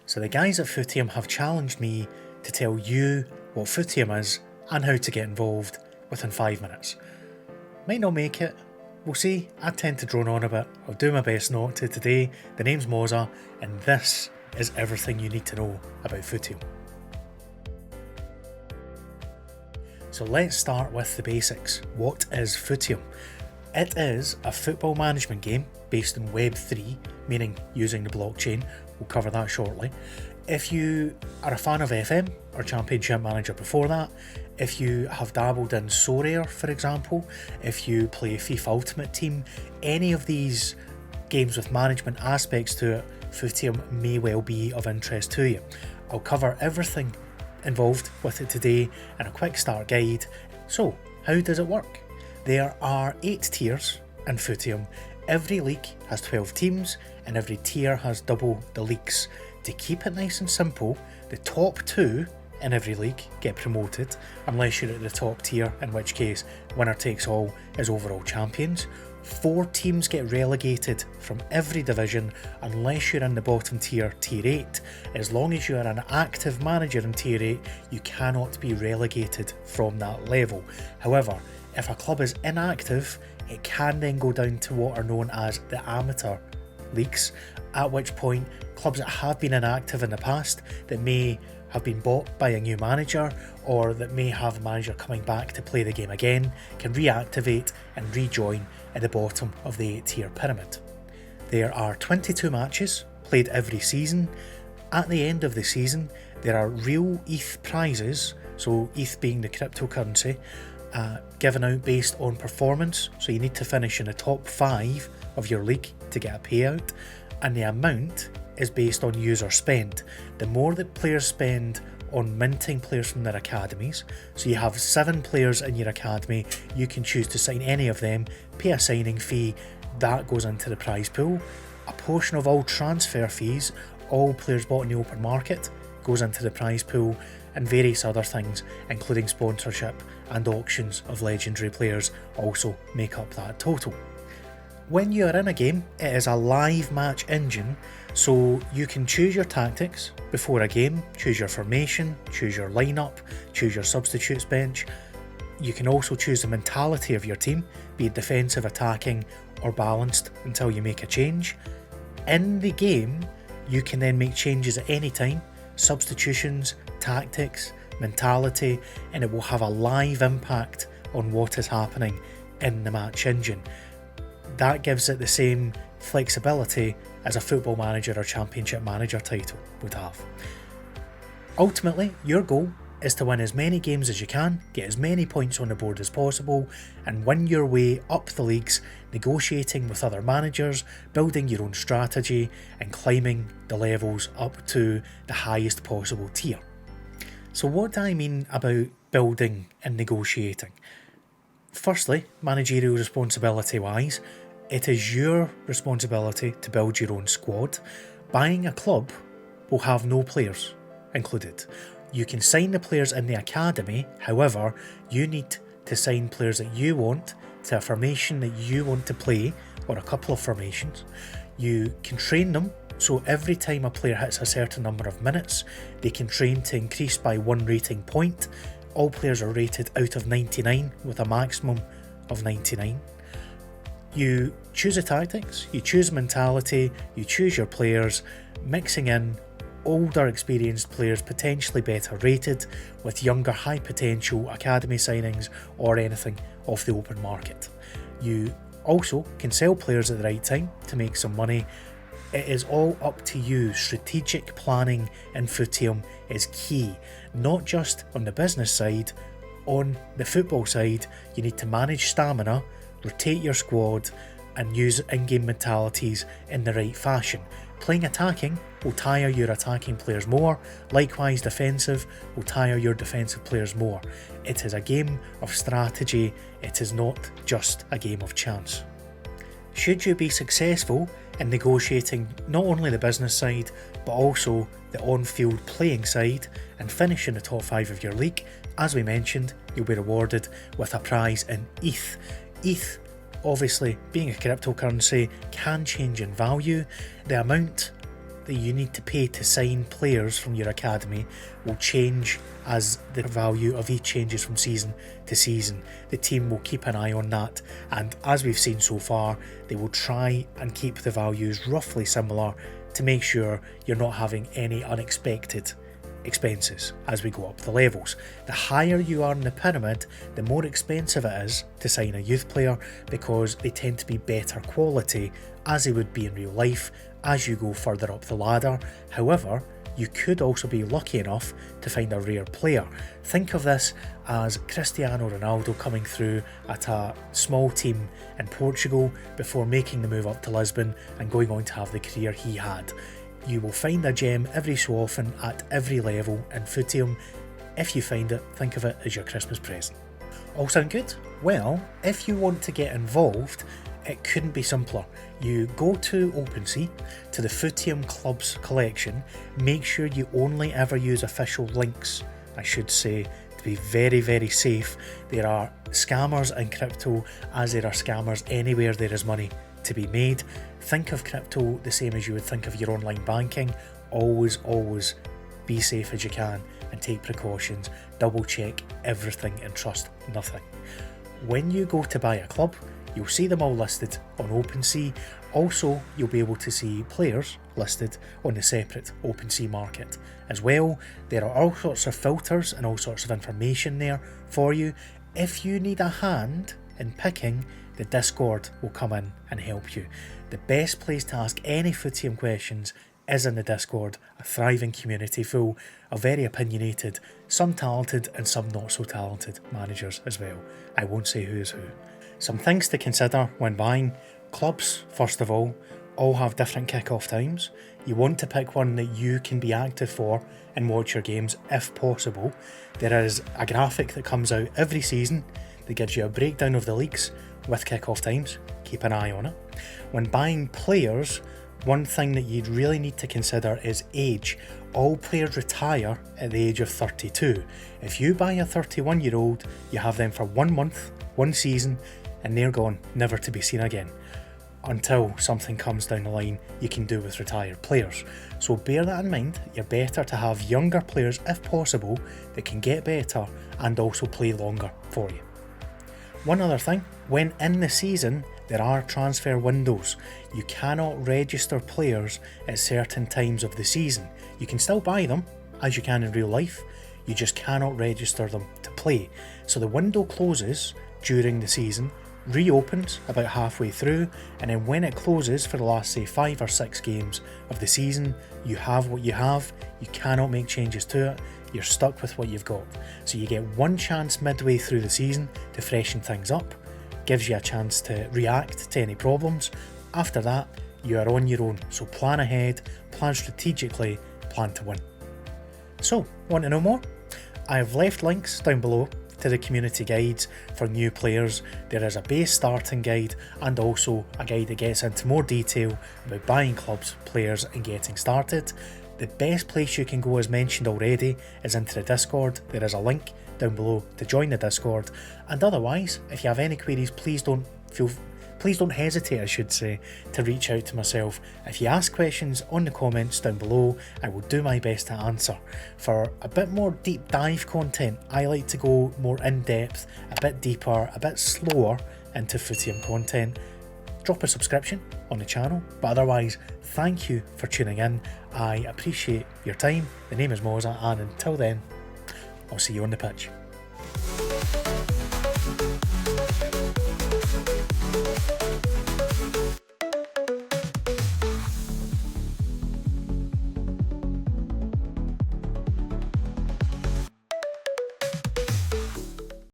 So the guys at Footium have challenged me to tell you what Footium is and how to get involved within 5 minutes. Might not make it, we'll see. I tend to drone on a bit. I'll do my best not to today. The name's Moza, and this is everything you need to know about Footium. So let's start with the basics. What is Footium? It is a football management game based in Web3, meaning using the blockchain. We'll cover that shortly. If you are a fan of FM or Championship Manager before that, if you have dabbled in Sorare, for example, if you play FIFA Ultimate Team, any of these games with management aspects to it, Footium may well be of interest to you. I'll cover everything involved with it today in a quick start guide. So, how does it work? There are 8 tiers in Footium. Every league has 12 teams and every tier has double the leagues. To keep it nice and simple, the top 2 in every league get promoted unless you're at the top tier, in which case winner takes all is overall champions. 4 teams get relegated from every division unless you're in the bottom tier, tier 8. As long as you are an active manager in tier 8, you cannot be relegated from that level. However, if a club is inactive, it can then go down to what are known as the amateur leagues, at which point clubs that have been inactive in the past, that may have been bought by a new manager or that may have a manager coming back to play the game again, can reactivate and rejoin at the bottom of the 8-tier pyramid. There are 22 matches played every season. At the end of the season, there are real ETH prizes, so ETH being the cryptocurrency, given out based on performance. So you need to finish in the top 5 of your league to get a payout, and the amount is based on user spend. The more that players spend on minting players from their academies, so you have 7 players in your academy, you can choose to sign any of them, pay a signing fee, that goes into the prize pool. A portion of all transfer fees, all players bought in the open market, goes into the prize pool, and various other things, including sponsorship and auctions of legendary players, also make up that total. When you are in a game, it is a live match engine, so you can choose your tactics before a game, choose your formation, choose your lineup, choose your substitutes bench. You can also choose the mentality of your team, be it defensive, attacking, or balanced until you make a change. In the game, you can then make changes at any time, substitutions, tactics, mentality, and it will have a live impact on what is happening in the match engine. That gives it the same flexibility as a Football Manager or Championship Manager title would have. Ultimately, your goal is to win as many games as you can, get as many points on the board as possible, and win your way up the leagues, negotiating with other managers, building your own strategy, and climbing the levels up to the highest possible tier. So what do I mean about building and negotiating? Firstly, managerial responsibility wise, it is your responsibility to build your own squad. Buying a club will have no players included. You can sign the players in the academy, however, you need to sign players that you want to a formation that you want to play, or a couple of formations. You can train them, so every time a player hits a certain number of minutes, they can train to increase by 1 rating point. All players are rated out of 99 with a maximum of 99. You choose the tactics, you choose mentality, you choose your players, mixing in older experienced players, potentially better rated, with younger high potential academy signings or anything off the open market. You also can sell players at the right time to make some money. It is all up to you. Strategic planning in Footium is key, not just on the business side. On the football side, you need to manage stamina, rotate your squad, and use in-game mentalities in the right fashion. Playing attacking will tire your attacking players more, likewise defensive will tire your defensive players more. It is a game of strategy, it is not just a game of chance. Should you be successful in negotiating not only the business side but also the on-field playing side and finish in the top 5 of your league, as we mentioned, you'll be rewarded with a prize in ETH. ETH, obviously being a cryptocurrency, can change in value. The amount that you need to pay to sign players from your academy will change as the value of each changes from season to season. The team will keep an eye on that, and as we've seen so far, they will try and keep the values roughly similar to make sure you're not having any unexpected expenses as we go up the levels. The higher you are in the pyramid, the more expensive it is to sign a youth player, because they tend to be better quality as they would be in real life as you go further up the ladder. However, you could also be lucky enough to find a rare player. Think of this as Cristiano Ronaldo coming through at a small team in Portugal before making the move up to Lisbon and going on to have the career he had. You will find a gem every so often at every level in Footium. If you find it, think of it as your Christmas present. All sound good? Well, if you want to get involved, it couldn't be simpler. You go to OpenSea, to the Footium Club's collection. Make sure you only ever use official links, I should say, to be very, very safe. There are scammers in crypto, as there are scammers anywhere there is money to be made. Think of crypto the same as you would think of your online banking. Always be safe as you can and take precautions. Double check everything and trust nothing. When you go to buy a club, you'll see them all listed on OpenSea. Also, you'll be able to see players listed on the separate OpenSea market as well. There are all sorts of filters and all sorts of information there for you. If you need a hand in picking, the Discord will come in and help you. The best place to ask any Footium questions is in the Discord, a thriving community full of very opinionated, some talented and some not so talented managers as well. I won't say who is who. Some things to consider when buying. Clubs, first of all have different kick-off times. You want to pick one that you can be active for and watch your games if possible. There is a graphic that comes out every season that gives you a breakdown of the leagues with kick-off times. Keep an eye on it. When buying players, one thing that you'd really need to consider is age. All players retire at the age of 32. If you buy a 31-year-old, you have them for 1 month, 1 season, and they're gone, never to be seen again, until something comes down the line you can do with retired players. So bear that in mind. You're better to have younger players if possible that can get better and also play longer for you. One other thing, when in the season there are transfer windows. You cannot register players at certain times of the season. You can still buy them as you can in real life, you just cannot register them to play. So the window closes during the season, reopens about halfway through, and then when it closes for the last say 5 or 6 games of the season, you have what you have. You cannot make changes to it. You're stuck with what you've got. So you get one chance midway through the season to freshen things up, gives you a chance to react to any problems. After that, you are on your own. So plan ahead, plan strategically, plan to win. So, want to know more? I have left links down below to the community guides for new players. There is a base starting guide and also a guide that gets into more detail about buying clubs, players and getting started. The best place you can go, as mentioned already, is into the Discord. There is a link down below to join the Discord, and otherwise, if you have any queries, please don't hesitate, I should say, to reach out to myself. If you ask questions on the comments down below, I will do my best to answer. For a bit more deep dive content, I like to go more in depth, a bit deeper, a bit slower into Footium content. Drop a subscription on the channel, but otherwise, thank you for tuning in. I appreciate your time. The name is Moza, and until then, I'll see you on the pitch.